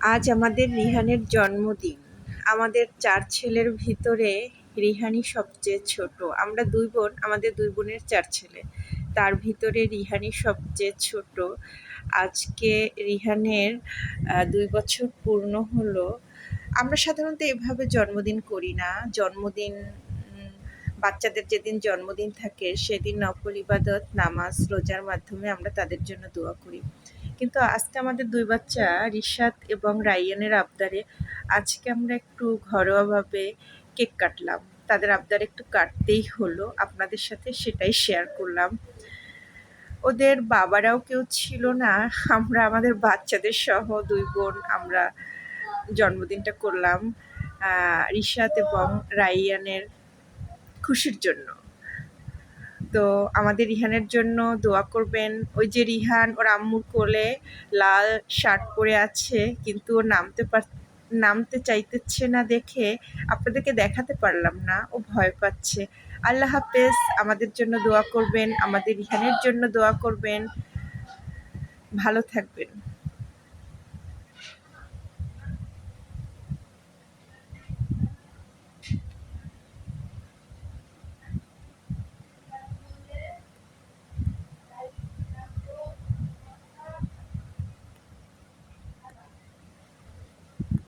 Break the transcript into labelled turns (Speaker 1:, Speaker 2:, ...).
Speaker 1: আজ আমাদের রিহানের জন্মদিন। আমাদের ৪ ছেলের ভিতরে রিহানই সবচেয়ে ছোট। আমরা ২ বোন, আমাদের ২ বোনের ৪ ছেলে। তার ভিতরে রিহানই সবচেয়ে ছোট। আজকে রিহানের ২ বছর পূর্ণ হলো। আমরা সাধারণত এভাবে জন্মদিন করি না। জন্মদিন বাচ্চাদের যেদিন জন্মদিন থাকে সেদিন নফল ইবাদত, নামাজ, রোজার মাধ্যমে আমরা তাদের জন্য দোয়া করি। কিন্তু আজকে আমাদের ২ বাচ্চা রিশাত এবং রাইয়ানের আবদারে আজকে আমরা একটু ঘরোয়াভাবে কেক কাটলাম। তাদের আবদার একটু কাটতেই হলো। আপনাদের সাথে সেটাই শেয়ার করলাম। ওদের বাবারাও কেউ ছিল না। আমরা আমাদের বাচ্চাদের সহ ২ বোন আমরা জন্মদিনটা করলাম রিশাত এবং রাইয়ানের খুশির জন্য। তো আমাদের রিহানের জন্য দোয়া করবেন। ওই যে রিহান ওর আম্মুর কোলে লাল শার্ট পরে আছে, কিন্তু ও নামতে চাইতেছে না দেখে আপনাদেরকে দেখাতে পারলাম না, ও ভয় পাচ্ছে। আল্লাহ হাফেজ। আমাদের জন্য দোয়া করবেন, আমাদের রিহানের জন্য দোয়া করবেন। ভালো থাকবেন।